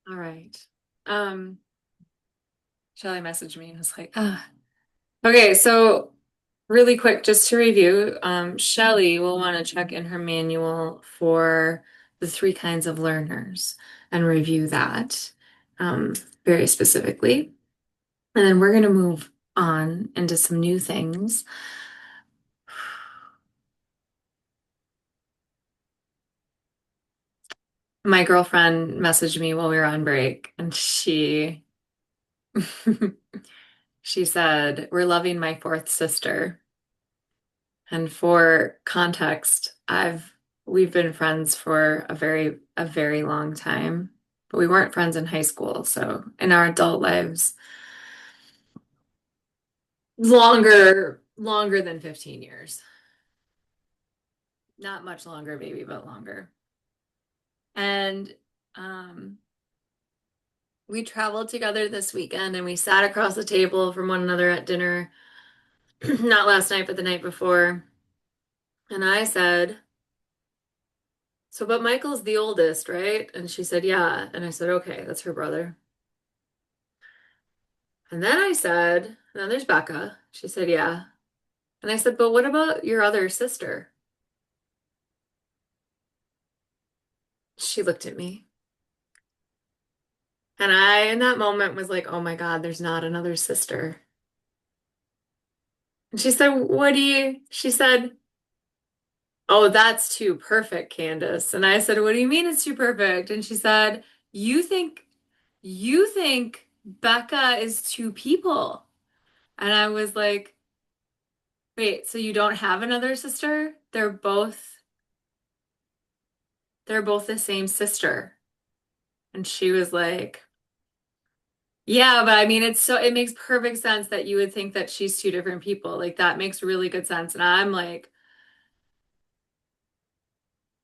All right. Um, Shelly messaged me and was like, ah. Okay, so really quick, just to review, Shelly will want to check in her manual for the three kinds of learners and review that um, very specifically. And then we're going to move on into some new things. My girlfriend messaged me while we were on break, and she said, "We're loving my fourth sister." And for context, we've been friends for a very long time, but we weren't friends in high school. So in our adult lives, longer than 15 years. Not much longer, maybe, but longer. And um, we traveled together this weekend and we sat across the table from one another at dinner, not last night, but the night before. And I said, "So, but Michael's the oldest, right?" And she said, "Yeah." And I said, "Okay, that's her brother." And then I said, then there's Becca. She said, "Yeah." And I said, "But what about your other sister?" She looked at me. And I, in that moment, was like, "Oh my God, there's not another sister." And she said, she said, "Oh, that's too perfect, Candace." And I said, "What do you mean it's too perfect?" And she said, "You think, you think Becca is two people." And I was like, "Wait, so you don't have another sister? They're both the same sister." And she was like, "Yeah, but I mean, it makes perfect sense that you would think that she's two different people. Like that makes really good sense." And I'm like,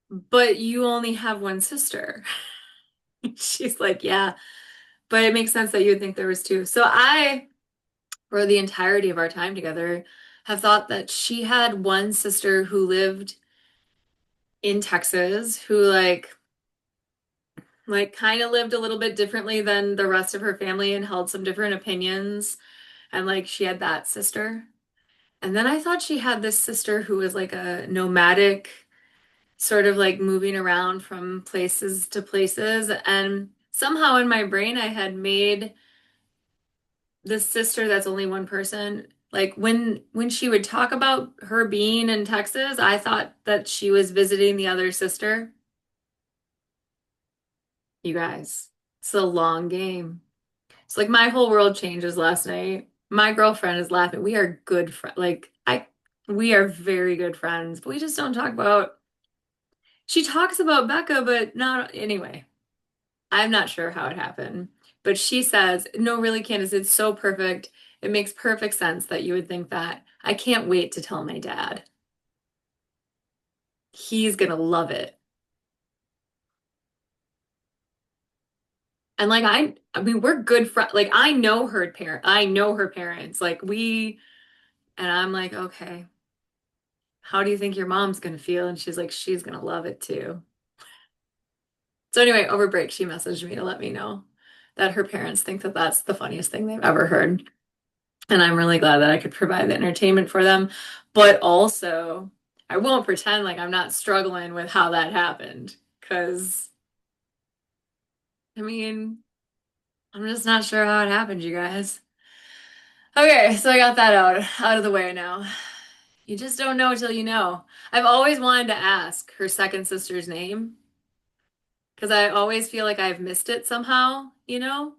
"But you only have one sister." She's like, "Yeah, but it makes sense that you would think there was two." So for the entirety of our time together, have thought that she had one sister who lived in Texas, who like kind of lived a little bit differently than the rest of her family and held some different opinions. And like she had that sister. And then I thought she had this sister who was like a nomadic, sort of like moving around from places to places. And somehow in my brain, I had made this sister that's only one person. Like when she would talk about her being in Texas, I thought that she was visiting the other sister. You guys, it's a long game. It's like my whole world changes last night. My girlfriend is laughing. We are good friends. We are very good friends, but we just don't talk about. She talks about Becca, but not anyway. I'm not sure how it happened, but she says, "No, really, Candace, it's so perfect. It makes perfect sense that you would think that. I can't wait to tell my dad. He's gonna love it." And like I mean, we're good friends. Like I know her parents. And I'm like, "Okay, how do you think your mom's gonna feel?" And she's like, "She's gonna love it too." So anyway, over break, she messaged me to let me know that her parents think that that's the funniest thing they've ever heard. And I'm really glad that I could provide the entertainment for them. But also, I won't pretend like I'm not struggling with how that happened. Because, I mean, I'm just not sure how it happened, you guys. Okay, so I got that out of the way now. You just don't know till you know. I've always wanted to ask her second sister's name because I always feel like I've missed it somehow, you know?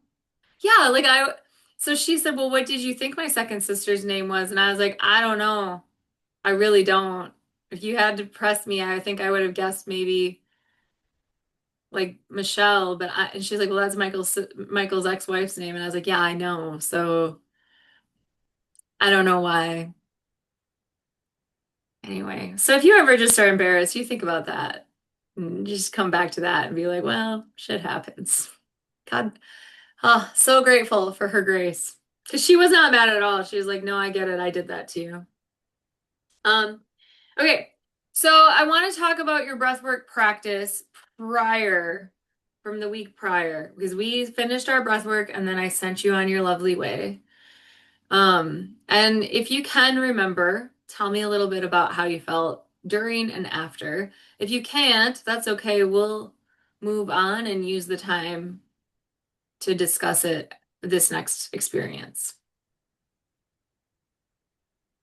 Yeah, so she said, "Well, what did you think my second sister's name was?" And I was like, "I don't know. I really don't. If you had to press me, I think I would have guessed maybe like Michelle, and she's like, "Well, that's Michael's ex-wife's name." And I was like, "Yeah, I know." So I don't know why. Anyway, so if you ever just are embarrassed, you think about that. And you just come back to that and be like, "Well, shit happens." God, oh, so grateful for her grace. Because she was not mad at all. She was like, "No, I get it. I did that to you." Um, okay. So I want to talk about your breathwork practice prior. from the week prior because we finished our breath work and then I sent you on your lovely way. And if you can remember, tell me a little bit about how you felt during and after. If you can't, that's okay. We'll move on and use the time to discuss it this next experience.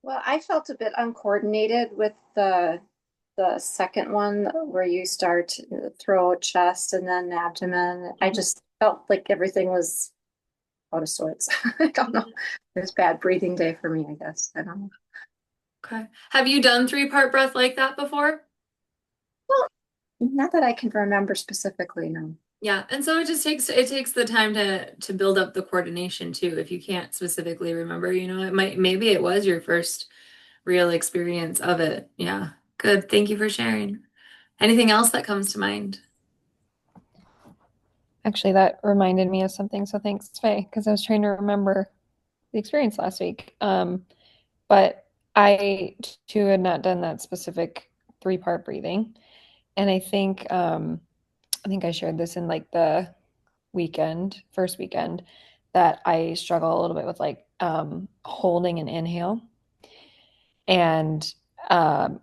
Well, I felt a bit uncoordinated with the second one where you start throat, chest, and then abdomen. I Mhm. just felt like everything was out of sorts. I don't know. It was bad breathing day for me, I guess. I don't know. Okay. Have you done three-part breath like that before? Well, not that I can remember specifically, no. Yeah, and so it takes the time to build up the coordination too. If you can't specifically remember, it might maybe it was your first real experience of it. Yeah. Good. Thank you for sharing. Anything else that comes to mind? Actually, that reminded me of something. So thanks, Faye, because I was trying to remember the experience last week. But I too had not done that specific three-part breathing, and I think I shared this in like the first weekend, that I struggle a little bit with like holding an inhale. And um,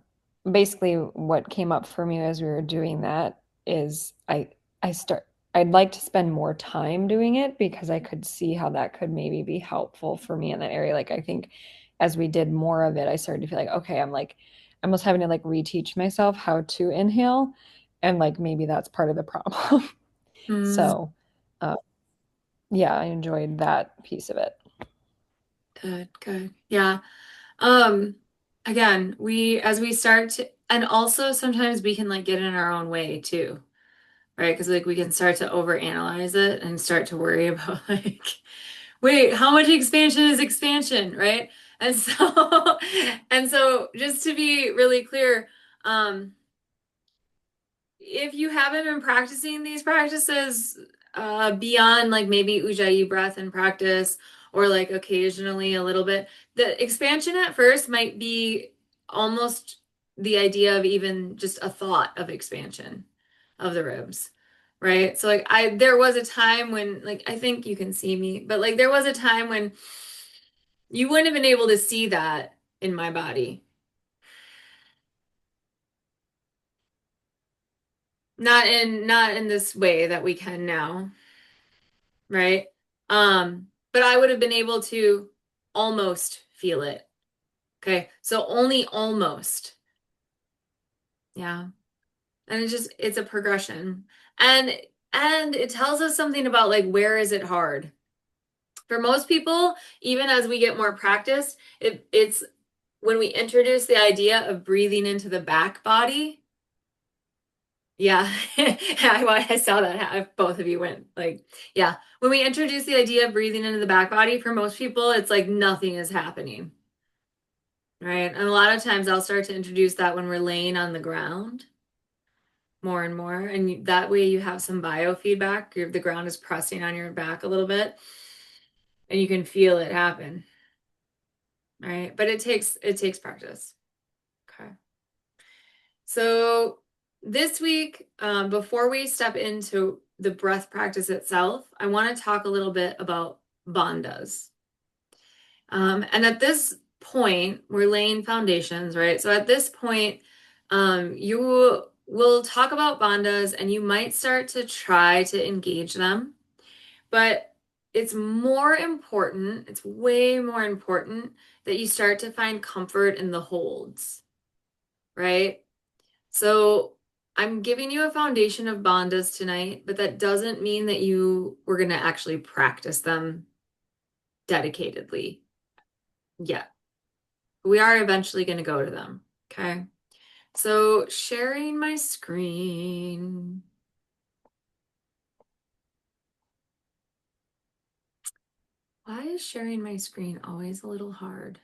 basically, what came up for me as we were doing that is I start I'd like to spend more time doing it because I could see how that could maybe be helpful for me in that area. Like I think as we did more of it, I started to feel like, okay, I'm like almost having to like reteach myself how to inhale, and like maybe that's part of the problem. Mm, So, uh, yeah, I enjoyed that piece of it. good, good. Yeah. Um, Again, as we start to, and also sometimes we can like get in our own way too, right? Because like we can start to overanalyze it and start to worry about like, wait, how much expansion is expansion, right? And so, and so just to be really clear, um, if you haven't been practicing these practices beyond like maybe Ujjayi breath in practice or like occasionally a little bit, the expansion at first might be almost the idea of even just a thought of expansion of the ribs, right? So like there was a time when like I think you can see me, but like there was a time when you wouldn't have been able to see that in my body. Not in this way that we can now, right? But I would have been able to almost feel it. Okay. So only almost. Yeah. And it's a progression. And and it tells us something about like where is it hard? For most people, even as we get more practice, it's when we introduce the idea of breathing into the back body. Yeah, I saw that. Both of you went like, yeah. When we introduce the idea of breathing into the back body, for most people, it's like nothing is happening, right? And a lot of times I'll start to introduce that when we're laying on the ground more and more. And that way you have some biofeedback. The ground is pressing on your back a little bit and you can feel it happen, right? But it takes practice. Okay. So this week, before we step into the breath practice itself, I want to talk a little bit about bandhas. And at this point, we're laying foundations, right? So at this point, you will talk about bandhas and you might start to try to engage them, but it's way more important that you start to find comfort in the holds, right? So I'm giving you a foundation of bandhas tonight, but that doesn't mean that you were going to actually practice them dedicatedly yet. We are eventually going to go to them. Okay. So sharing my screen. Why is sharing my screen always a little hard?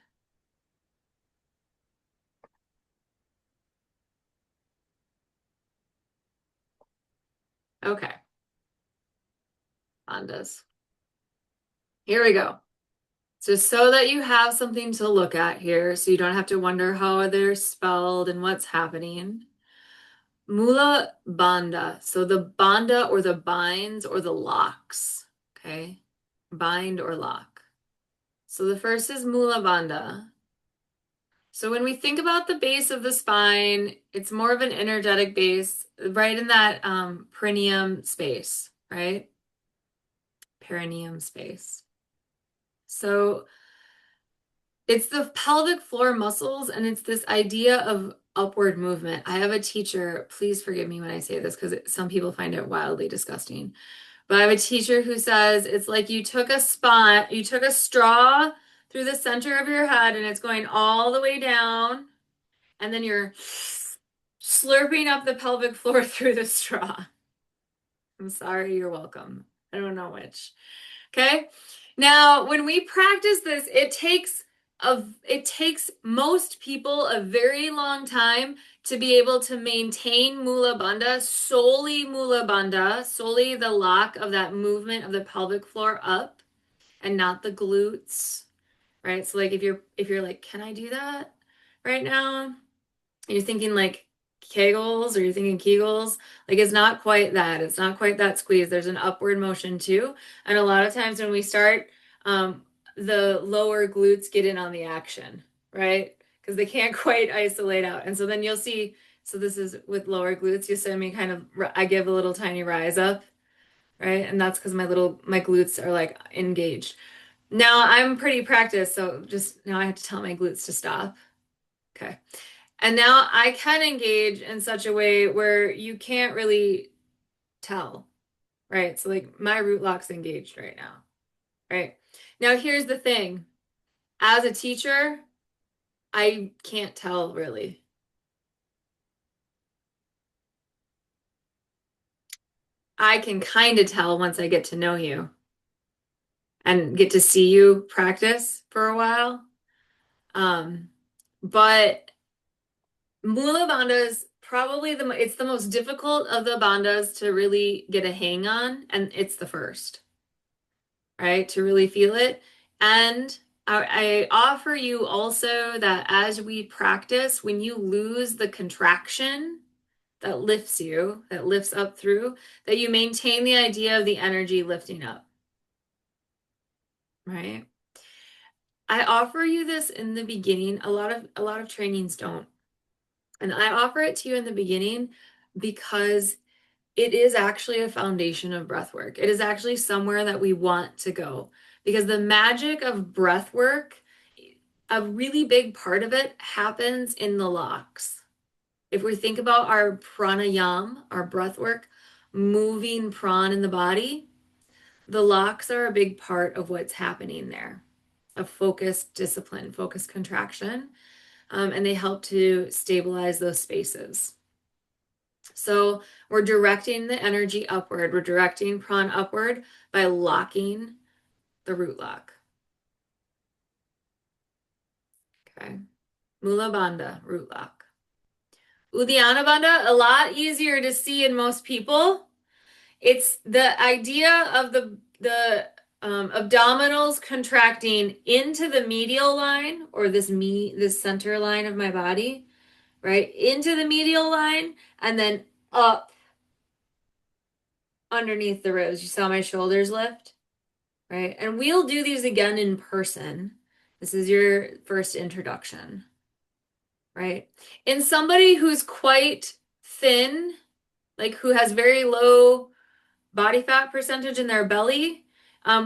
Okay. Bandhas. Here we go. So that you have something to look at here, so you don't have to wonder how they're spelled and what's happening. Mula bandha. So the bandha or the binds or the locks. Okay. Bind or lock. So the first is mula bandha. So when we think about the base of the spine, it's more of an energetic base, right in that perineum space, right? Perineum space. So it's the pelvic floor muscles, and it's this idea of upward movement. I have a teacher, please forgive me when I say this because some people find it wildly disgusting. But I have a teacher who says it's like you took a straw through the center of your head and it's going all the way down, and then you're slurping up the pelvic floor through the straw. I'm sorry, you're welcome. I don't know which. Okay. Now, when we practice this, it takes most people a very long time to be able to maintain Mula Bandha, solely the lock of that movement of the pelvic floor up and not the glutes, right? So like if you're like, can I do that right now? You're thinking like Kegels or you're thinking Kegels, like it's not quite that. It's not quite that squeeze. There's an upward motion too. And a lot of times when we start, the lower glutes get in on the action, right? Because they can't quite isolate out. And so then you'll see, so this is with lower glutes, you see me kind of, I give a little tiny rise up, right? And that's because my glutes are like engaged. Now I'm pretty practiced, so just now I have to tell my glutes to stop. Okay. And now I can engage in such a way where you can't really tell, right? So like my root lock's engaged right now, right? Now here's the thing. As a teacher, I can't tell really. I can kind of tell once I get to know you and get to see you practice for a while. But Mula Bandha is probably it's the most difficult of the bandhas to really get a hang on, and it's the first, right? To really feel it. And I offer you also that as we practice, when you lose the contraction that lifts you, that lifts up through, that you maintain the idea of the energy lifting up, right? I offer you this in the beginning. A lot of trainings don't. And I offer it to you in the beginning because it is actually a foundation of breath work. It is actually somewhere that we want to go because the magic of breath work, a really big part of it happens in the locks. If we think about our pranayam, our breath work, moving prana in the body, the locks are a big part of what's happening there. A focused discipline, focused contraction, and they help to stabilize those spaces. So we're directing the energy upward. We're directing prana upward by locking the root lock. Okay. Mula Bandha, root lock. Uddiyana Bandha, a lot easier to see in most people. It's the idea of the abdominals contracting into the medial line or this center line of my body, right? Into the medial line and then up underneath the ribs. You saw my shoulders lift, right? And we'll do these again in person. This is your first introduction, right? In somebody who's quite thin, like who has very low body fat percentage in their belly,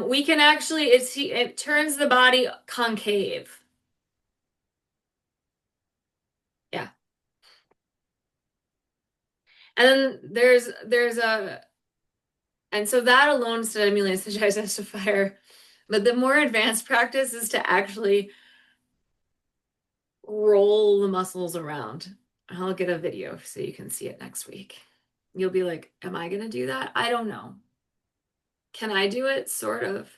we can actually, it turns the body concave. Yeah. And then and so that alone stimulates the digestive fire. But the more advanced practice is to actually roll the muscles around. I'll get a video so you can see it next week. You'll be like, am I going to do that? I don't know. Can I do it? Sort of.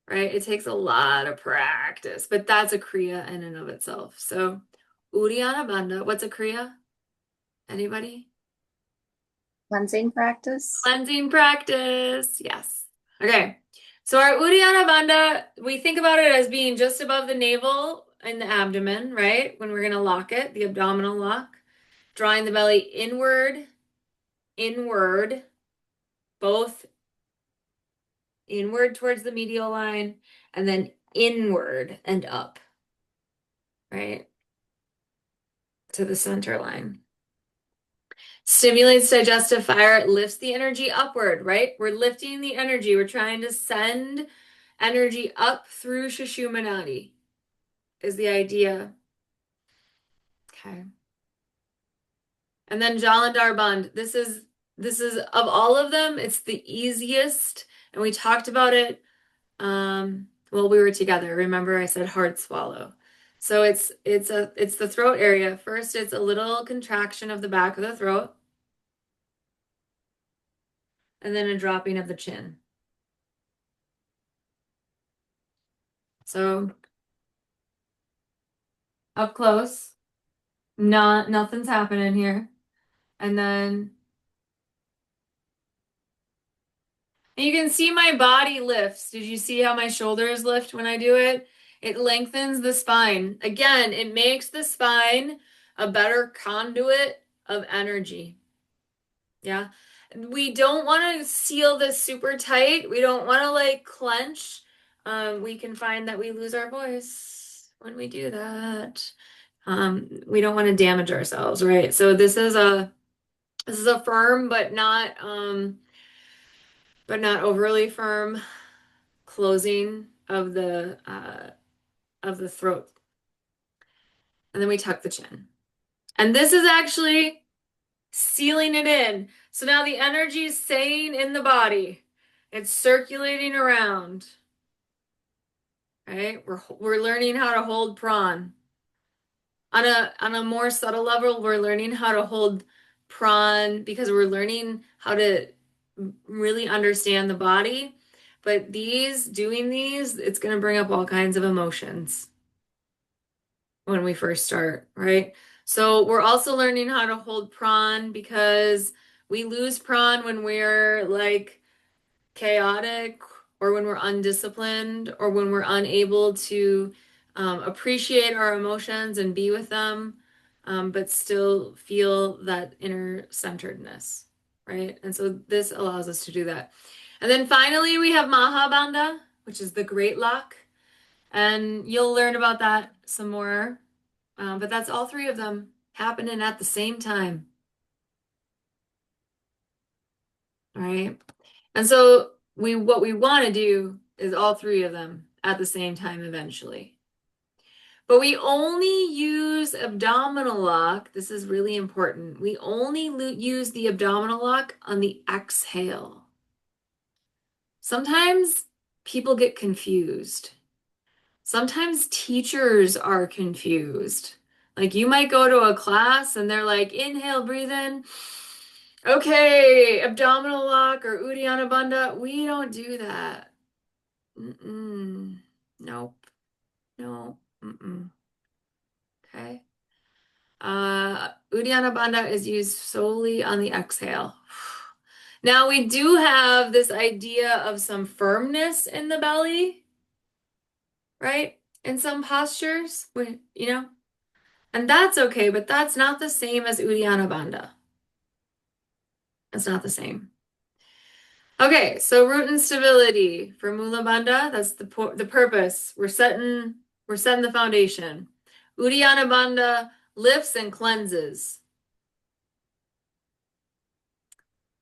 Right? It takes a lot of practice, but that's a Kriya in and of itself. So, Uddiyana Bandha, what's a Kriya? Anybody? Cleansing practice. Cleansing practice. Yes. Okay. So our Uddiyana Bandha, we think about it as being just above the navel and the abdomen, right? When we're going to lock it, the abdominal lock. Drawing the belly inward, inward, both inward towards the medial line, and then inward and up, right? To the center line. Stimulates digestive fire, it lifts the energy upward, right? We're lifting the energy. We're trying to send energy up through Shushumanati is the idea. Okay. And then Jalandhar Bandh. This is of all of them, it's the easiest. And we talked about it. Well, we were together. Remember, I said hard swallow. So it's the throat area. First, it's a little contraction of the back of the throat, and then a dropping of the chin. So up close, nothing's happening here. And then and you can see my body lifts. Did you see how my shoulders lift when I do it? It lengthens the spine. Again, it makes the spine a better conduit of energy. Yeah. We don't want to seal this super tight. We don't want to like clench. We can find that we lose our voice when we do that. We don't want to damage ourselves, right? So this is a firm but not overly firm closing of the throat. And then we tuck the chin. And this is actually sealing it in. So now the energy is staying in the body. It's circulating around. Right? We're learning how to hold prawn. On a more subtle level, we're learning how to hold prawn because we're learning how to really understand the body. But doing these, it's going to bring up all kinds of emotions when we first start, right? So we're also learning how to hold prawn because we lose prawn when we're like chaotic or when we're undisciplined or when we're unable to appreciate our emotions and be with them, but still feel that inner centeredness, right? And so this allows us to do that. And then finally, we have Mahabandha, which is the great lock. And you'll learn about that some more. But that's all three of them happening at the same time. All right. And so what we want to do is all three of them at the same time eventually. But we only use abdominal lock. This is really important. We only use the abdominal lock on the exhale. Sometimes people get confused. Sometimes teachers are confused. Like you might go to a class and they're like, inhale, breathe in. Okay, abdominal lock or Uddiyana Bandha. We don't do that. Mm-mm. Nope. No. Mm-mm. Okay. Uddiyana Bandha is used solely on the exhale. Now we do have this idea of some firmness in the belly, right? In some postures, and that's okay, but that's not the same as Uddiyana Bandha. It's not the same. Okay, so root and stability for Mula Bandha, that's the purpose. We're setting the foundation. Uddiyana Bandha lifts and cleanses.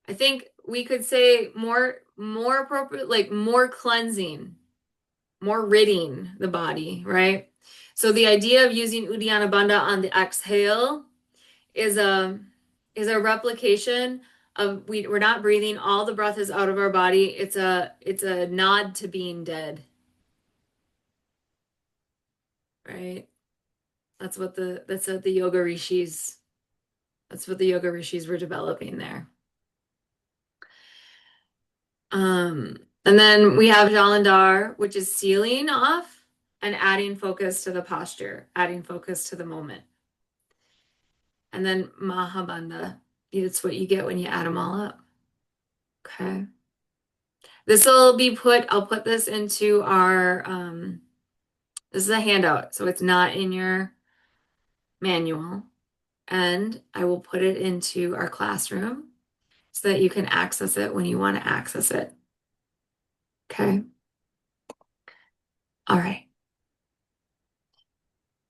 I think we could say more appropriate, like more cleansing, more ridding the body, right? So the idea of using Uddiyana Bandha on the exhale is a replication of we're not breathing, all the breath is out of our body. It's a nod to being dead, right? That's what the yoga rishis were developing there. And then we have Jalandhar, which is sealing off and adding focus to the posture, adding focus to the moment. And then Mahabandha, it's what you get when you add them all up. Okay. I'll put this into this is a handout, so it's not in your manual. and I will put it into our classroom so that you can access it when you want to access it. Okay. All right.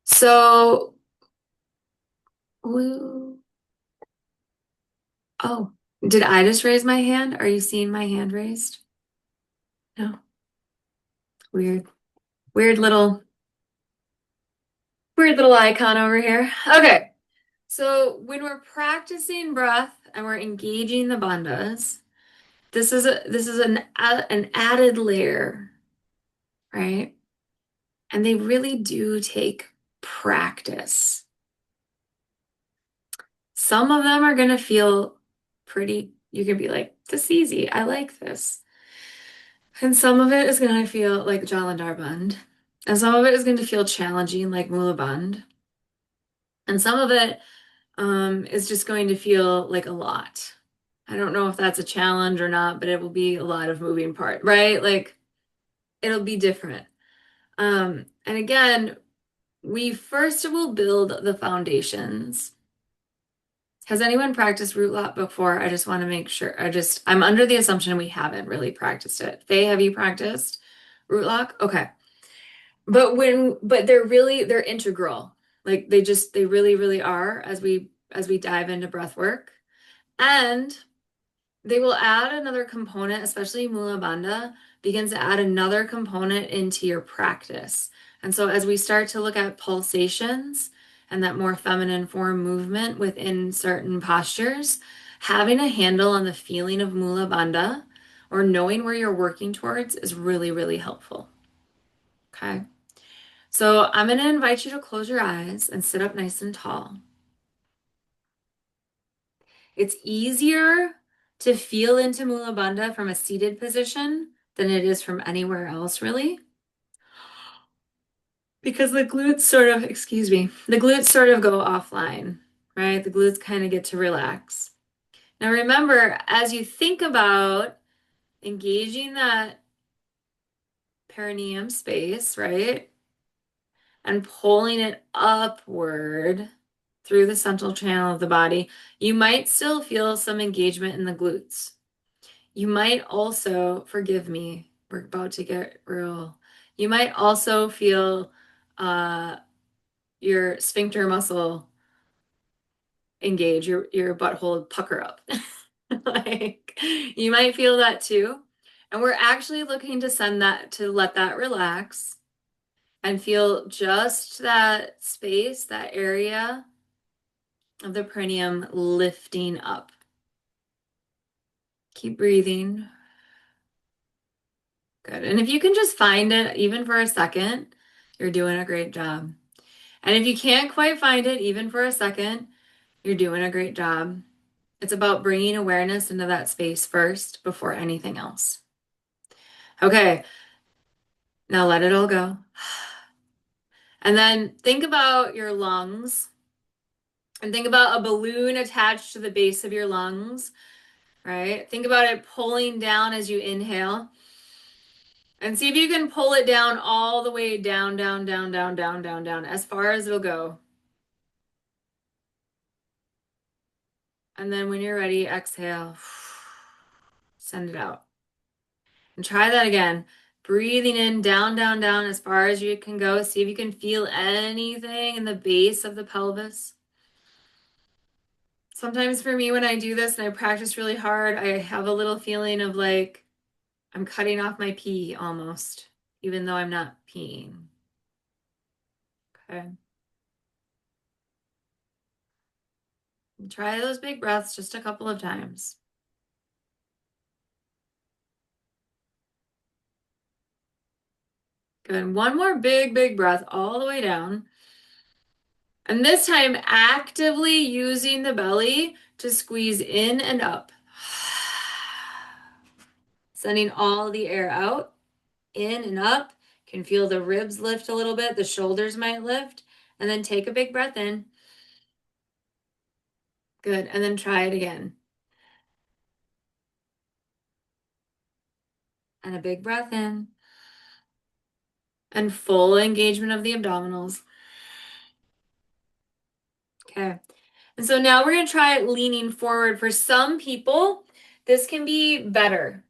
So, woo- oh, did I just raise my hand? Are you seeing my hand raised? No. Weird. Weird little, weird little icon over here. Okay. So when we're practicing breath and we're engaging the bandhas, this is an added layer, right? And they really do take practice. Some of them are going to feel pretty, you can be like, this is easy. I like this. And some of it is going to feel like Jalandhar Bandh. And some of it is going to feel challenging like Mula Bandh. And some of it is just going to feel like a lot. I don't know if that's a challenge or not, but it will be a lot of moving part, right? Like it'll be different. And again, we first will build the foundations. Has anyone practiced root lock before? I just want to make sure. I'm under the assumption we haven't really practiced it. Faye, have you practiced root lock? Okay. But they're integral. Like they really, really are as we dive into breath work. And they will add another component, especially Mula Bandha begins to add another component into your practice. And so as we start to look at pulsations and that more feminine form movement within certain postures, having a handle on the feeling of Mula Bandha or knowing where you're working towards is really, really helpful. Okay. So I'm going to invite you to close your eyes and sit up nice and tall. It's easier to feel into Mula Bandha from a seated position than it is from anywhere else, really. Because the glutes the glutes sort of go offline, right? The glutes kind of get to relax. Now remember, as you think about engaging that perineum space, right? And pulling it upward through the central channel of the body, you might still feel some engagement in the glutes. You might also, forgive me, we're about to get real. You might also feel uh, your sphincter muscle engage, your butthole pucker up. Like you might feel that too. And we're actually looking to let that relax and feel just that space, that area of the perineum lifting up. Keep breathing. Good. And if you can just find it, even for a second, you're doing a great job. And if you can't quite find it, even for a second, you're doing a great job. It's about bringing awareness into that space first before anything else. Okay, now let it all go. And then think about your lungs and think about a balloon attached to the base of your lungs, right? Think about it pulling down as you inhale. And see if you can pull it down all the way down, down, down, down, down, down, down, as far as it'll go. And then when you're ready, exhale, send it out. And try that again. Breathing in, down, down, down, as far as you can go. See if you can feel anything in the base of the pelvis. Sometimes for me, when I do this and I practice really hard, I have a little feeling of like I'm cutting off my pee almost, even though I'm not peeing. Okay. Try those big breaths just a couple of times. Good. One more big, big breath all the way down. And this time, actively using the belly to squeeze in and up. Sending all the air out, in and up. You can feel the ribs lift a little bit, the shoulders might lift, and then take a big breath in. Good. And then try it again. And a big breath in. And full engagement of the abdominals. Okay. And so now we're going to try leaning forward. For some people, this can be better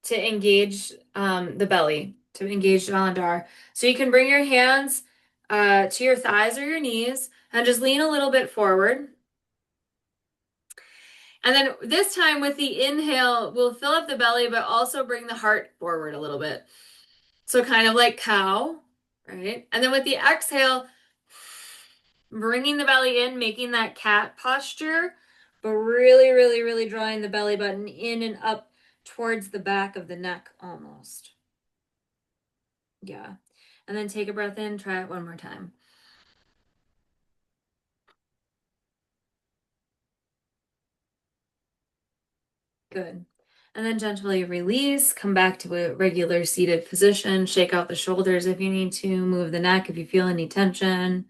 to engage the belly, to engage Jalandhar. So you can bring your hands to your thighs or your knees and just lean a little bit forward. And then this time with the inhale, we'll fill up the belly, but also bring the heart forward a little bit. So kind of like cow, right? And then with the exhale, bringing the belly in, making that cat posture, but really, really, really drawing the belly button in and up towards the back of the neck almost. Yeah. And then take a breath in, try it one more time. Good. And then gently release, come back to a regular seated position, shake out the shoulders if you need to, move the neck if you feel any tension.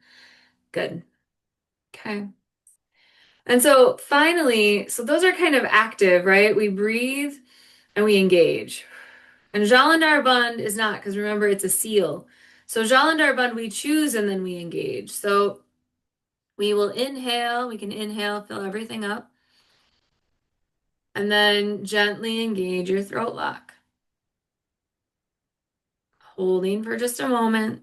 Good. Okay. And so finally, so those are kind of active, right? We breathe and we engage. And Jalandhar Bandh is not, because remember, it's a seal. So Jalandhar Bandh, we choose and then we engage. So we will inhale, we can inhale, fill everything up, and then gently engage your throat lock. Holding for just a moment.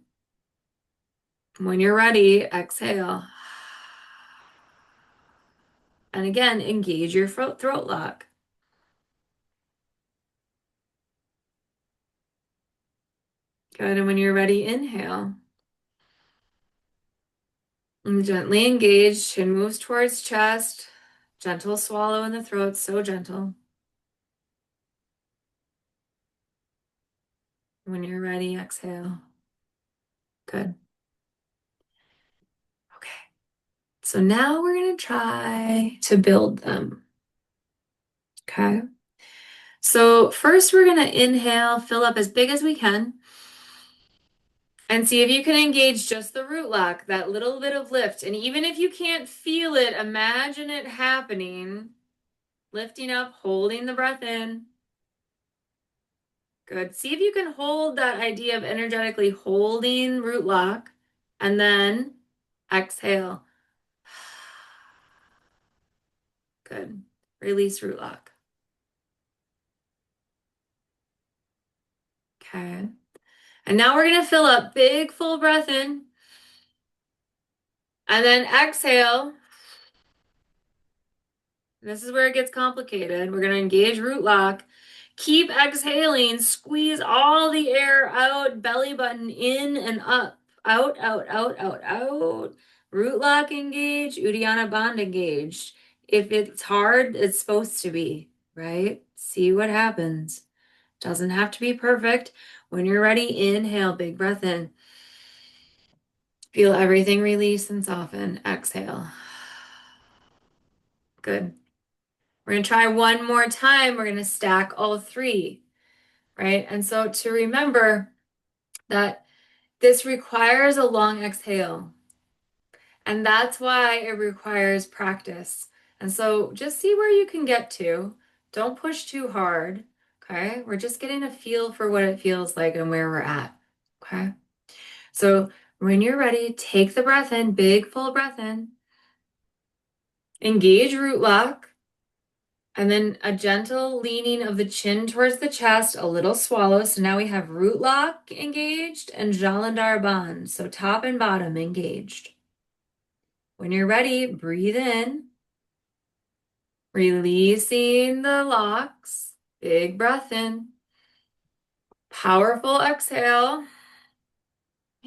When you're ready, exhale. And again, engage your throat lock. Good. And when you're ready, inhale. And gently engage. Chin moves towards chest. Gentle swallow in the throat, so gentle. When you're ready, exhale. Good. Okay. So now we're going to try to build them. Okay. So first we're going to inhale, fill up as big as we can. And see if you can engage just the root lock, that little bit of lift. And even if you can't feel it, imagine it happening. Lifting up, holding the breath in. Good. See if you can hold that idea of energetically holding root lock and then exhale. Good. Release root lock. Okay. And now we're going to fill up, big full breath in. And then exhale. This is where it gets complicated. We're going to engage root lock. Keep exhaling. Squeeze all the air out. Belly button in and up. Out, out, out, out, out. Root lock engaged. Uddiyana Bandha engaged. If it's hard, it's supposed to be, right? See what happens. Doesn't have to be perfect. When you're ready, inhale. Big breath in. Feel everything release and soften. Exhale. Good. We're going to try one more time. We're going to stack all three, right? And so to remember that this requires a long exhale. And that's why it requires practice. And so just see where you can get to. Don't push too hard, okay? We're just getting a feel for what it feels like and where we're at, okay? So when you're ready, take the breath in, big full breath in. Engage root lock. And then a gentle leaning of the chin towards the chest, a little swallow. So now we have root lock engaged and Jalandhar Bandh. So top and bottom engaged. When you're ready, breathe in, releasing the locks. Big breath in. Powerful exhale.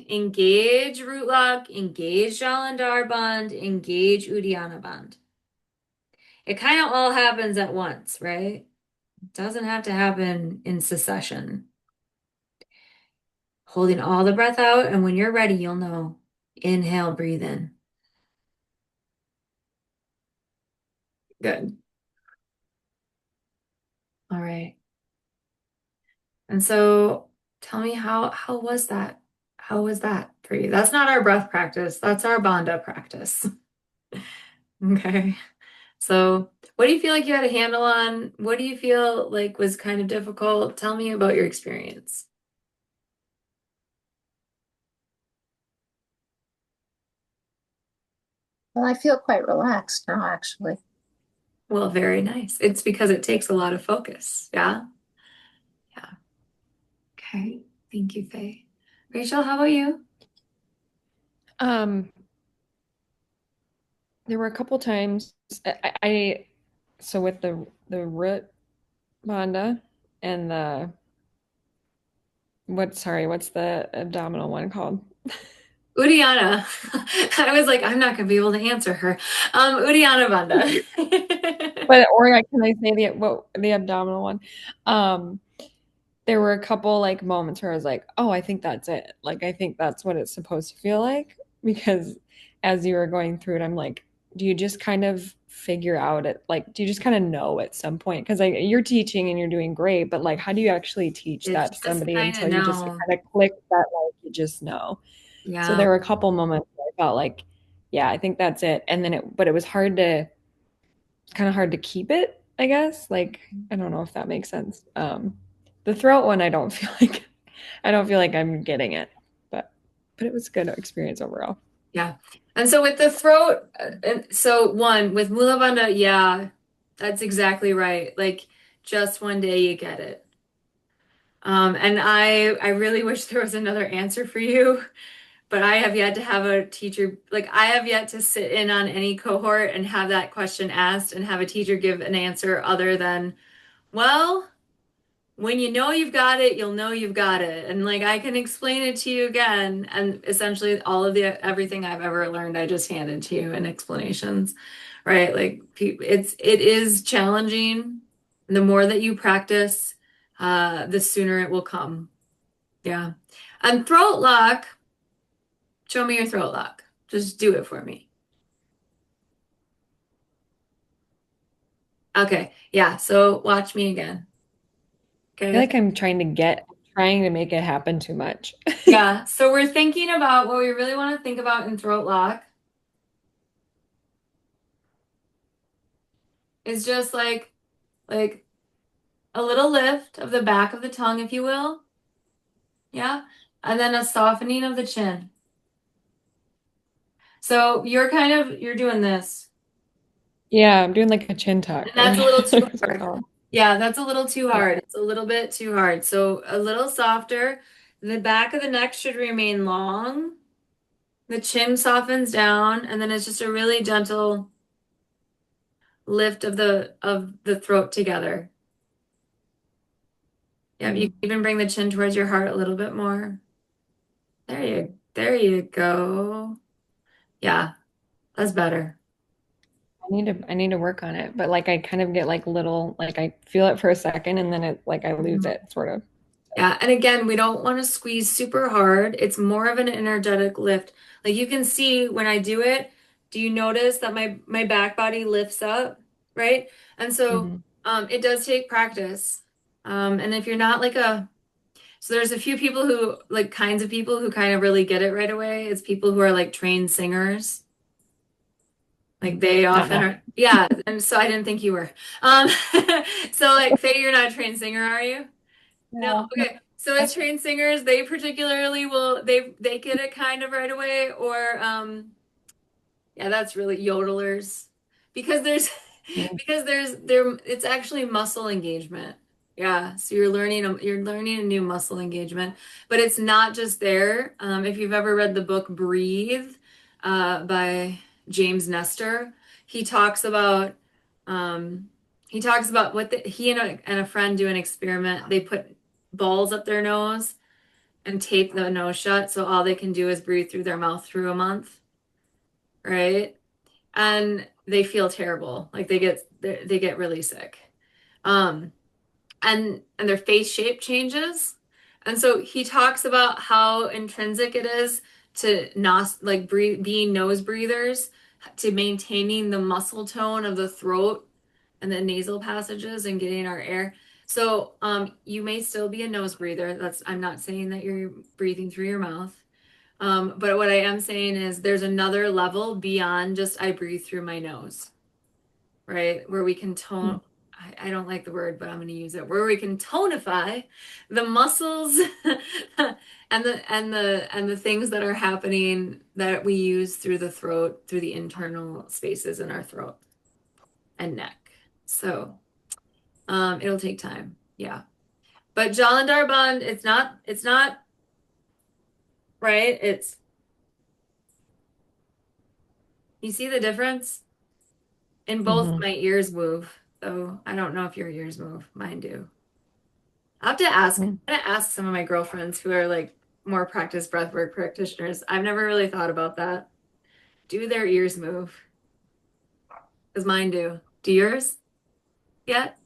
Engage root lock, engage Jalandhar Bandh, engage Uddiyana Bandh. It kind of all happens at once, right? It doesn't have to happen in succession. Holding all the breath out, and when you're ready, you'll know. Inhale, breathe in. Good. All right. And so tell me how was that? How was that for you? That's not our breath practice. That's our bandha practice. Okay. So what do you feel like you had a handle on? What do you feel like was kind of difficult? Tell me about your experience. Well, I feel quite relaxed now, actually. Well, very nice. It's because it takes a lot of focus. Yeah. Yeah. Okay. Thank you, Faye. Rachel, how about you? Um, there were a couple times so with the root bandha and the what's the abdominal one called? Udiana. I was like, I'm not going to be able to answer her. Udiana Banda. But or can I say the abdominal one? Um, there were a couple like moments where I was like, oh, I think that's it. Like I think that's what it's supposed to feel like because as you were going through it, I'm like, do you just kind of figure out it like do you just kind of know at some point? Because like you're teaching and you're doing great, but like how do you actually teach It's that to just somebody kind of until you just no. kind of click that like you just know? So Yeah. there were a couple moments where I felt like, yeah, I think that's it. And then but it was kind of hard to keep it, I guess. Like, I don't know if that makes sense. The throat one, I don't feel like I'm getting it, but it was a good experience overall. Yeah. And so with the throat, and so one with Mula Bandha, yeah, that's exactly right. Like just one day you get it. And I really wish there was another answer for you, but I have yet to have a teacher, like I have yet to sit in on any cohort and have that question asked and have a teacher give an answer other than, well, when you know you've got it, you'll know you've got it. And like I can explain it to you again. And essentially all of the everything I've ever learned, I just handed to you in explanations, right? Like it is challenging. And the more that you practice, the sooner it will come. Yeah. And throat lock, show me your throat lock. Just do it for me. Okay. Yeah. So watch me again. I feel Okay. like trying to make it happen too much. Yeah. So we're thinking about what we really want to think about in throat lock is just like a little lift of the back of the tongue, if you will. Yeah. And then a softening of the chin. So you're doing this. Yeah, I'm doing like a chin tuck And or that's a little too whatever it's hard. called. Yeah, that's a little too Yeah. hard. It's a little bit too hard. So a little softer. The back of the neck should remain long. The chin softens down, and then it's just a really gentle lift of the throat together. Yeah, you Mm. can even bring the chin towards your heart a little bit more. There you go. Yeah, that's better. I need to work on it, but like I kind of get like little like I feel it for a second and then it like I lose Mhm. it sort of. Yeah, and again, we don't want to squeeze super hard. It's more of an energetic lift. Like you can see when I do it, do you notice that my back body lifts up, right? And so Mhm. it does take practice. And if you're not like a so there's a few people who like kinds of people who kind of really get it right away. It's people who are like trained singers. Like they Not often me. are. Yeah, and so I didn't think you were. Um so like Faye, you're not a trained singer, are you? No, No, no. okay. So as trained singers, they particularly will they get it kind of right away, or yeah, that's really yodelers because there's Mm. because there it's actually muscle engagement. Yeah, so you're learning a new muscle engagement, but it's not just there. If you've ever read the book Breathe by James Nestor, he talks about he talks about he and a friend do an experiment. They put balls up their nose and tape the nose shut, so all they can do is breathe through their mouth through a month, right? And they feel terrible. Like they get really sick. Um, and their face shape changes. And so he talks about how intrinsic it is to nos like breathe, being nose breathers, to maintaining the muscle tone of the throat and the nasal passages and getting our air. So you may still be a nose breather. That's I'm not saying that you're breathing through your mouth. But what I am saying is there's another level beyond just I breathe through my nose, right? Where we can tone, I don't like the word, but I'm going to use it, where we can tonify the muscles and the things that are happening that we use through the throat, through the internal spaces in our throat and neck. So, it'll take time. Yeah. But Jalandhar Band, it's not right. It's, you see the difference? In both Hmm. my ears move. So I don't know if your ears move. Mine do. I'll have to ask. I'm gonna ask some of my girlfriends who are like more practiced breathwork practitioners. I've never really thought about that. Do their ears move? Because mine do. Do yours yet?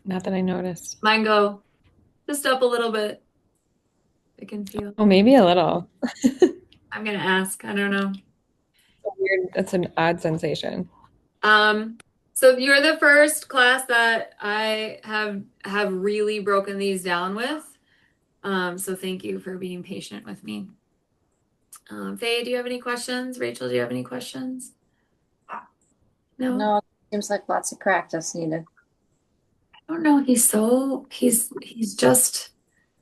Not that I noticed. Mine go just up a little bit. I can feel. Oh, maybe a little. I'm gonna ask. I don't know. Weird. That's an odd sensation. Um, so you're the first class that I have really broken these down with. So thank you for being patient with me. Faye, do you have any questions? Rachel, do you have any questions? No? No, seems like lots of practice needed. I don't know. He's just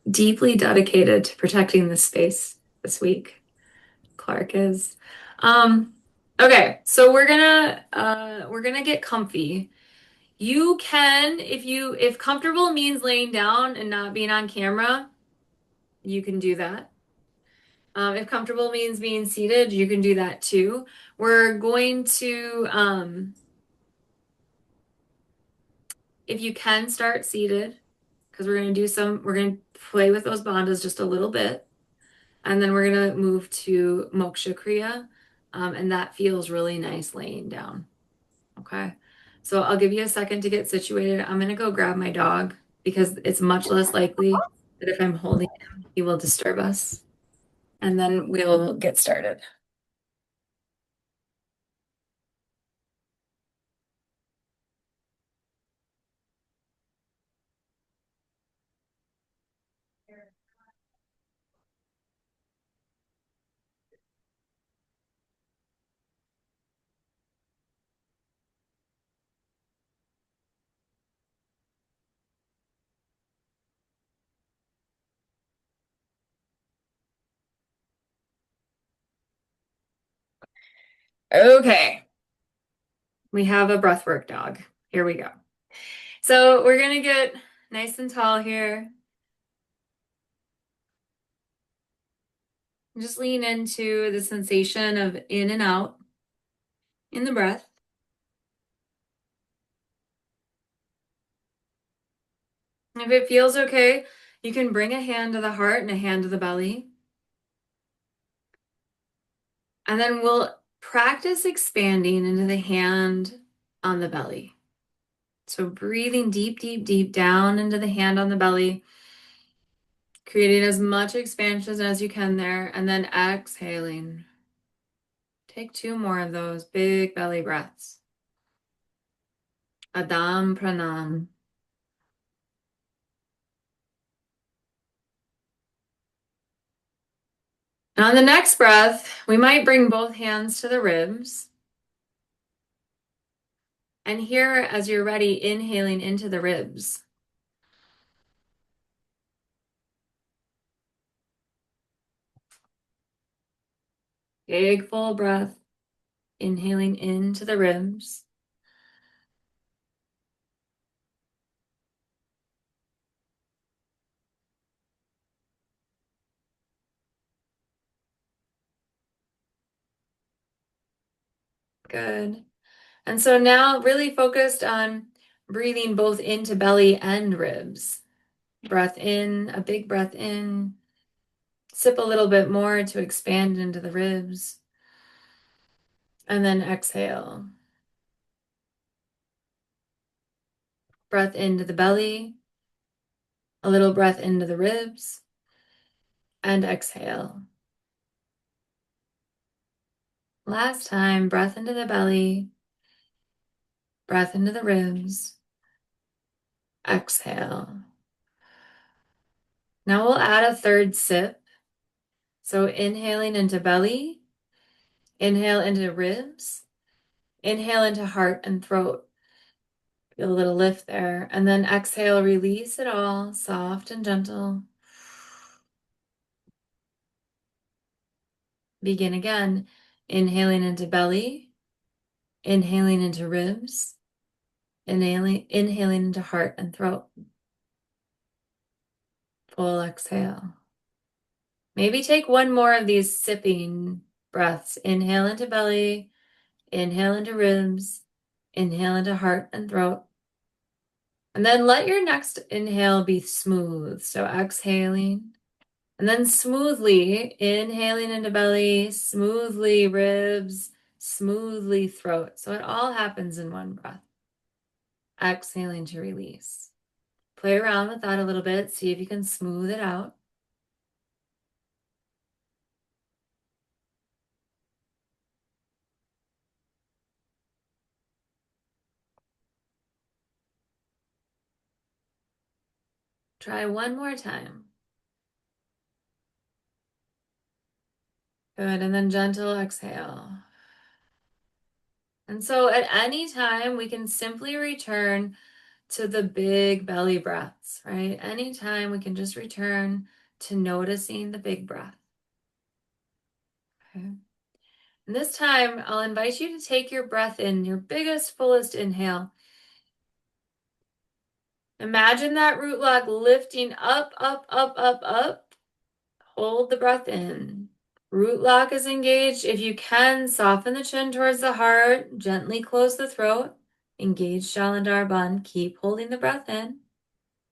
deeply dedicated to protecting this space this week. Clark is. Um, okay, so we're gonna get comfy. You can, if comfortable means laying down and not being on camera, you can do that. If comfortable means being seated, you can do that too. We're going to, if you can start seated, because we're going to play with those bandhas just a little bit. And then we're going to move to Moksha Kriya. And that feels really nice laying down. Okay. So I'll give you a second to get situated. I'm going to go grab my dog because it's much less likely that if I'm holding him, he will disturb us. And then we'll get started. Okay. We have a breathwork dog. Here we go. So we're going to get nice and tall here. Just lean into the sensation of in and out in the breath. If it feels okay, you can bring a hand to the heart and a hand to the belly. And then we'll practice expanding into the hand on the belly. So breathing deep, deep, deep down into the hand on the belly, creating as much expansion as you can there, and then exhaling. Take two more of those big belly breaths. Adam Pranam. And on the next breath, we might bring both hands to the ribs. And here, as you're ready, inhaling into the ribs. Big full breath, inhaling into the ribs. Good. And so now really focused on breathing both into belly and ribs. Breath in, a big breath in. Sip a little bit more to expand into the ribs. And then exhale. Breath into the belly. A little breath into the ribs. And exhale. Last time, breath into the belly. Breath into the ribs. Exhale. Now we'll add a third sip. So inhaling into belly. Inhale into ribs. Inhale into heart and throat. Feel a little lift there. And then exhale, release it all, soft and gentle. Begin again. Inhaling into belly, inhaling into ribs, inhaling into heart and throat. Full exhale. Maybe take one more of these sipping breaths. Inhale into belly, inhale into ribs, inhale into heart and throat. And then let your next inhale be smooth. So exhaling, and then smoothly inhaling into belly, smoothly ribs, smoothly throat. So it all happens in one breath. Exhaling to release. Play around with that a little bit. See if you can smooth it out. Try one more time. Good. And then gentle exhale. And so at any time, we can simply return to the big belly breaths, right? Anytime we can just return to noticing the big breath. Okay. And this time, I'll invite you to take your breath in, your biggest, fullest inhale. Imagine that root log lifting up, up, up, up, up. Hold the breath in. Root lock is engaged. If you can, soften the chin towards the heart. Gently close the throat. Engage Jalandhar Bandh. Keep holding the breath in.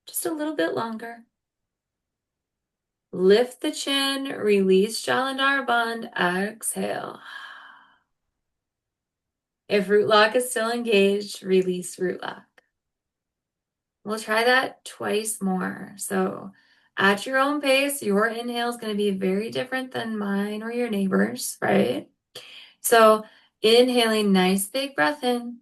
Just a little bit longer. Lift the chin. Release Jalandhar Bandh. Exhale. If root lock is still engaged, release root lock. We'll try that twice more. So at your own pace, your inhale is going to be very different than mine or your neighbors, right? So inhaling, nice big breath in.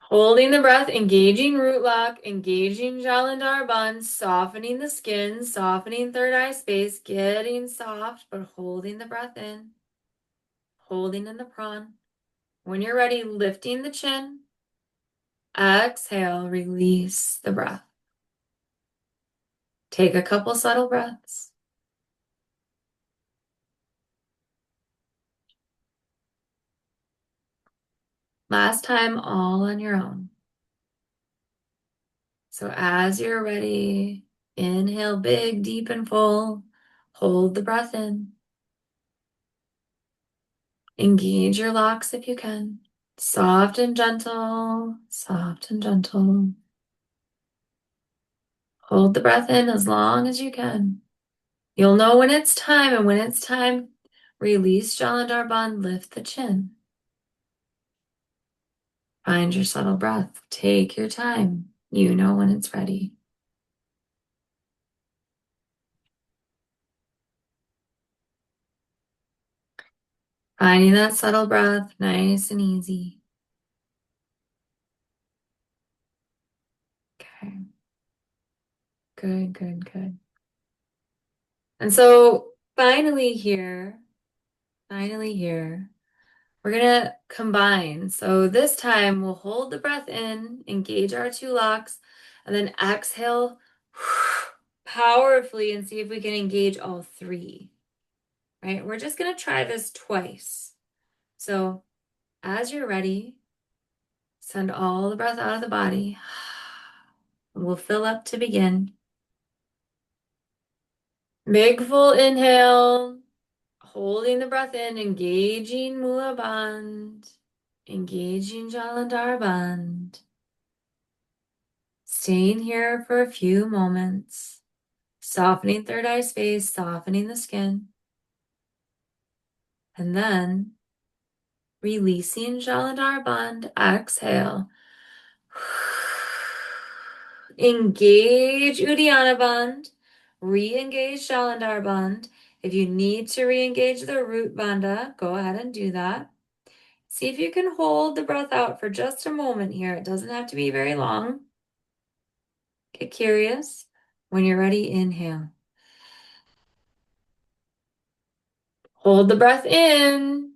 Holding the breath, engaging root lock, engaging Jalandhar Bandh, softening the skin, softening third eye space, getting soft, but holding the breath in. Holding in the pran. When you're ready, lifting the chin. Exhale, release the breath. Take a couple subtle breaths. Last time, all on your own. So as you're ready, inhale big, deep, and full. Hold the breath in. Engage your locks if you can. Soft and gentle, soft and gentle. Hold the breath in as long as you can. You'll know when it's time, and when it's time, release Jalandhar Bandh, lift the chin. Find your subtle breath. Take your time. You know when it's ready. Finding that subtle breath, nice and easy. Okay. Good, good, good. And so finally here, we're gonna combine. So this time we'll hold the breath in, engage our two locks, and then exhale powerfully and see if we can engage all three, right? We're just gonna try this twice. So as you're ready, send all the breath out of the body. We'll fill up to begin. Big full inhale, holding the breath in, engaging Mula Bandh, engaging Jalandhar Bandh. Staying here for a few moments, softening third eye space, softening the skin, and then releasing Jalandhar Bandh. Exhale. Engage Uddiyana Bandh. Re-engage Jalandhar Bandh. If you need to re-engage the root bandha, go ahead and do that. See if you can hold the breath out for just a moment here. It doesn't have to be very long. Get curious. When you're ready, inhale. Hold the breath in.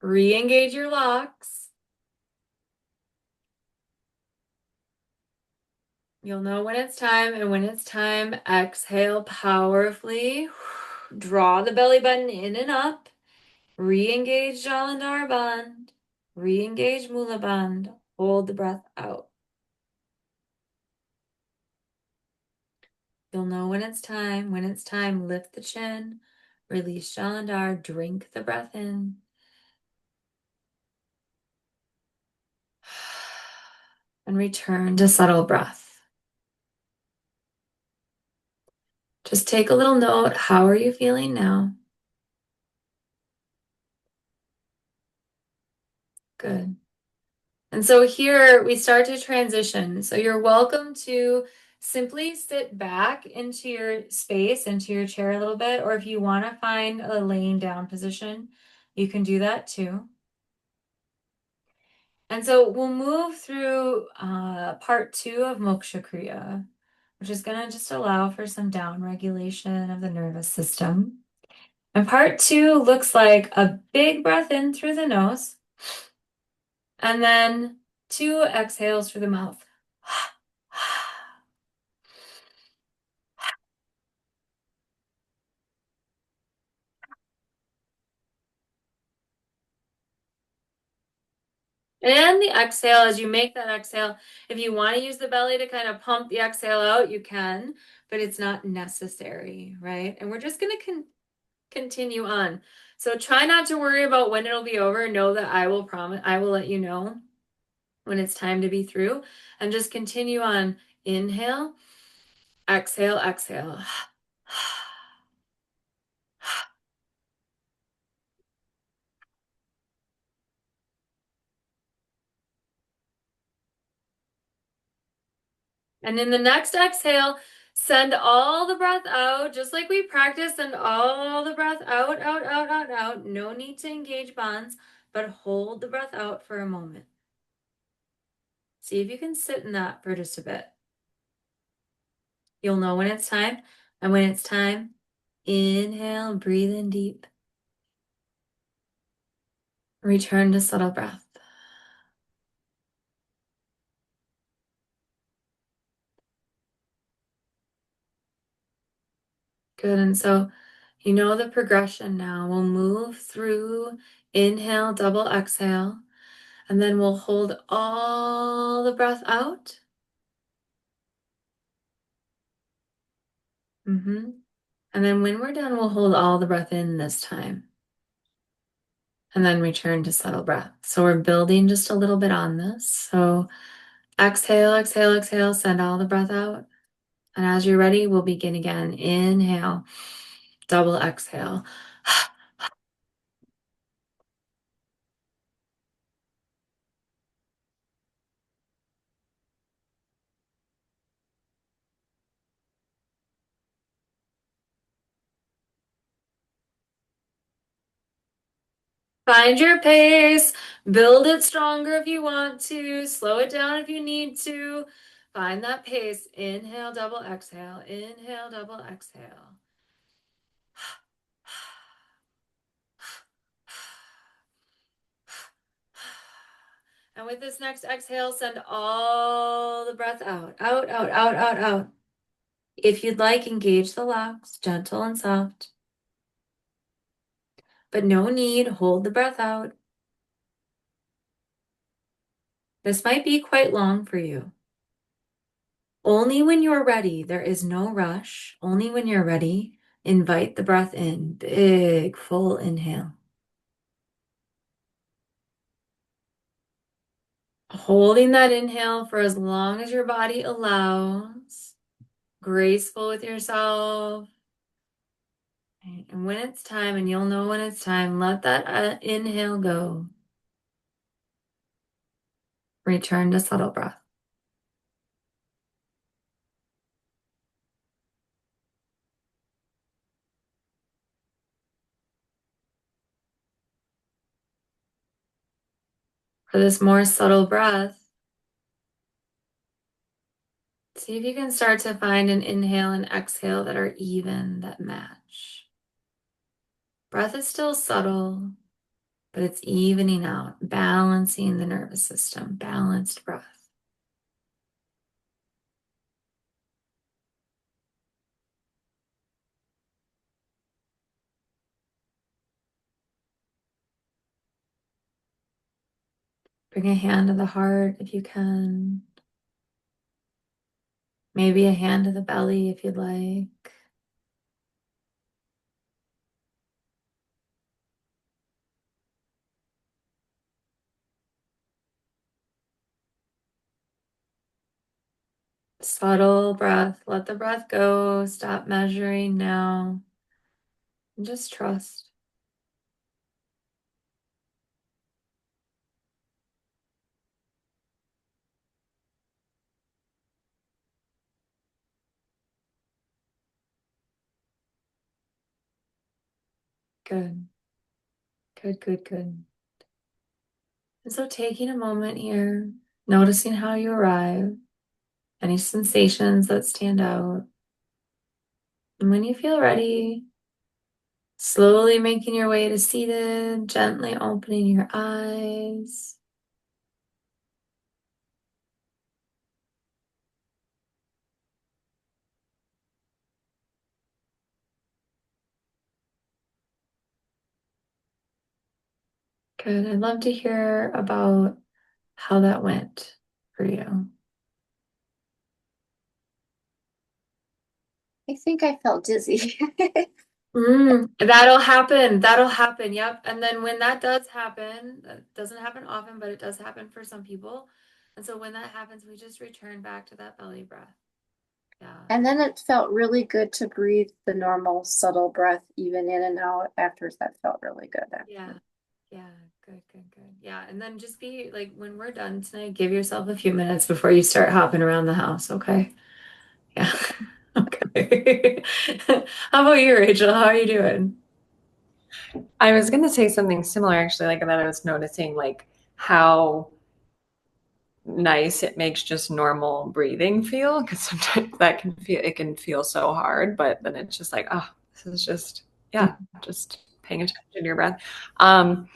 Re-engage your locks. You'll know when it's time, and when it's time, exhale powerfully. Draw the belly button in and up. Re-engage Jalandhar Bandh. Re-engage Mula Bandh. Hold the breath out. You'll know when it's time. When it's time, lift the chin. Release Jalandhar. Drink the breath in. And return to subtle breath. Just take a little note. How are you feeling now? Good. And so here we start to transition. So you're welcome to simply sit back into your space, into your chair a little bit, or if you want to find a laying down position, you can do that too. And so we'll move through part 2 of Moksha Kriya, which is going to just allow for some down regulation of the nervous system. And part 2 looks like a big breath in through the nose, and then 2 exhales through the mouth. And the exhale, as you make that exhale, if you want to use the belly to kind of pump the exhale out, you can, but it's not necessary, right? And we're just going to continue on. So try not to worry about when it'll be over. Know that I will let you know when it's time to be through, and just continue on. Inhale, exhale, exhale. And in the next exhale, send all the breath out, just like we practiced. Send all the breath out, out, out, out, out. No need to engage bonds, but hold the breath out for a moment. See if you can sit in that for just a bit. You'll know when it's time. And when it's time, inhale, breathe in deep. Return to subtle breath. Good. And so you know the progression now. We'll move through inhale, double exhale, and then we'll hold all the breath out. And then when we're done, we'll hold all the breath in this time. And then return to subtle breath. So we're building just a little bit on this. So exhale, exhale, exhale, send all the breath out. And as you're ready, we'll begin again. Inhale, double exhale. Find your pace, build it stronger if you want to, slow it down if you need to. Find that pace. Inhale, double exhale. Inhale, double exhale. And with this next exhale, send all the breath out, out, out, out, out, out. If you'd like, engage the locks, gentle and soft. But no need, hold the breath out. This might be quite long for you. Only when you're ready, there is no rush. Only when you're ready, invite the breath in. Big, full inhale. Holding that inhale for as long as your body allows. Graceful with yourself. And when it's time, and you'll know when it's time, let that inhale go. Return to subtle breath. For this more subtle breath, see if you can start to find an inhale and exhale that are even, that match. Breath is still subtle, but it's evening out, balancing the nervous system, balanced breath. Bring a hand to the heart if you can. Maybe a hand to the belly if you'd like. Subtle breath. Let the breath go. Stop measuring now. And just trust. Good. Good, good, good. And so taking a moment here, noticing how you arrive, any sensations that stand out. And when you feel ready, slowly making your way to seated, gently opening your eyes. Good. I'd love to hear about how that went for you. I think I felt dizzy. That'll happen. That'll happen. Yep. And then when that does happen, that doesn't happen often, but it does happen for some people. And so when that happens, we just return back to that belly breath. Yeah. And then it felt really good to breathe the normal subtle breath even in and out after that felt really good Yeah. actually. Yeah. Good, good, good. Yeah. And then just be like, when we're done tonight, give yourself a few minutes before you start hopping around the house. Okay. Yeah. Okay. How about you, Rachel? How are you doing? I was gonna say something similar actually, like that I was noticing like how nice it makes just normal breathing feel because sometimes that can feel it can feel so hard, but then it's just like, oh, this is just yeah, just paying attention to your breath. Um,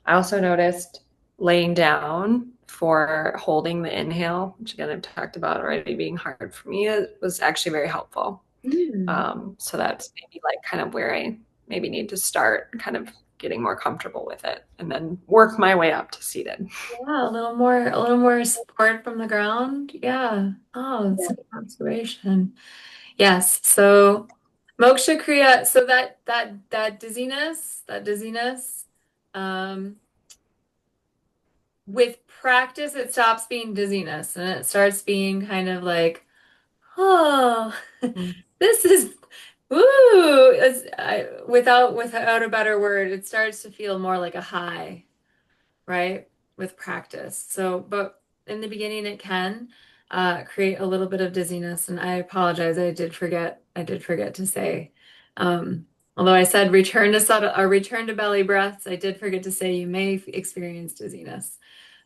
I also noticed laying down for holding the inhale, which again I've talked about already being hard for me, it was actually very helpful. Mm. So that's maybe like kind of where I maybe need to start kind of getting more comfortable with it and then work my way up to seated. Yeah, a little more support from the ground. Yeah. Oh, it's Yeah. a good observation. Yes. So moksha kriya, so that dizziness, um, with practice, it stops being dizziness and it starts being kind of like, oh, Mm. this is woo. Without a better word, it starts to feel more like a high, right? With practice. So, but in the beginning, it can create a little bit of dizziness. And I apologize. I did forget to say, um, although I said return to belly breaths, I did forget to say you may experience dizziness.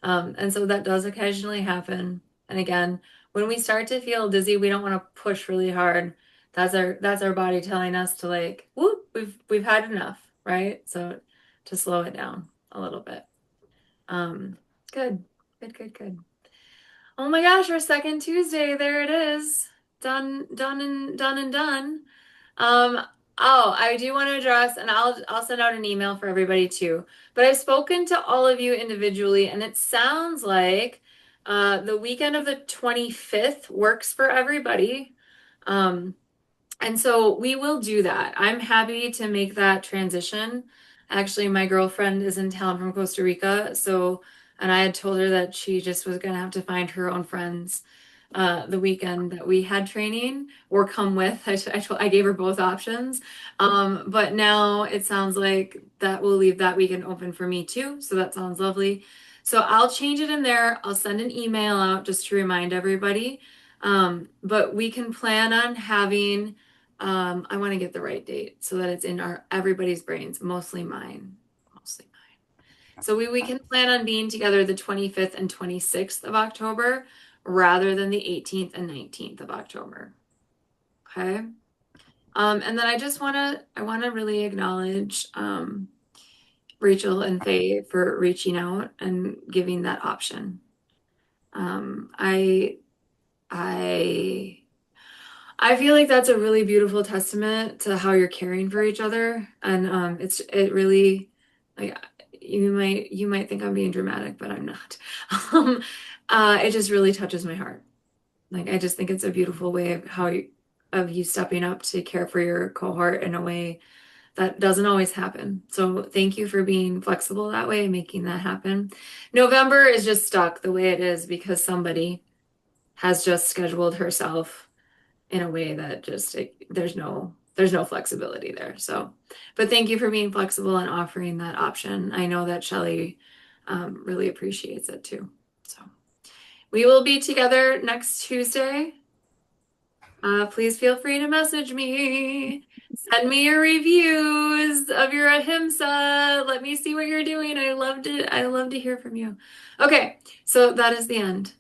And so that does occasionally happen. And again, when we start to feel dizzy, we don't want to push really hard. That's our body telling us to like, whoop, we've had enough, right? So to slow it down a little bit. Um, good, good, good, good. Oh my gosh, our second Tuesday, there it is. Done, done and done and done. Um, oh, I do want to address, and I'll send out an email for everybody too. But I've spoken to all of you individually, and it sounds like the weekend of the 25th works for everybody. Um, and so we will do that. I'm happy to make that transition. Actually, my girlfriend is in town from Costa Rica, so and I had told her that she just was gonna have to find her own friends the weekend that we had training or come with. I gave her both options. But now it sounds like that will leave that weekend open for me too. So that sounds lovely. So I'll change it in there. I'll send an email out just to remind everybody. But we can plan on having I want to get the right date so that it's in our everybody's brains, mostly mine. Mostly mine. So we can plan on being together the 25th and 26th of October rather than the 18th and 19th of October. Okay. And then I wanna really acknowledge Rachel and Faye for reaching out and giving that option. Um, I I I feel like that's a really beautiful testament to how you're caring for each other. And it really like you might think I'm being dramatic, but I'm not. It just really touches my heart. Like I just think it's a beautiful way of of you stepping up to care for your cohort in a way that doesn't always happen. So thank you for being flexible that way and making that happen. November is just stuck the way it is because somebody has just scheduled herself in a way that just there's no flexibility there. So, but thank you for being flexible and offering that option. I know that Shelley really appreciates it too. So we will be together next Tuesday. Please feel free to message me. Send me your reviews of your ahimsa. Let me see what you're doing. I loved it. I love to hear from you. Okay, so that is the end.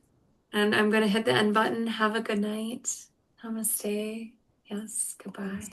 And I'm going to hit the end button. Have a good night. Namaste. Yes, goodbye.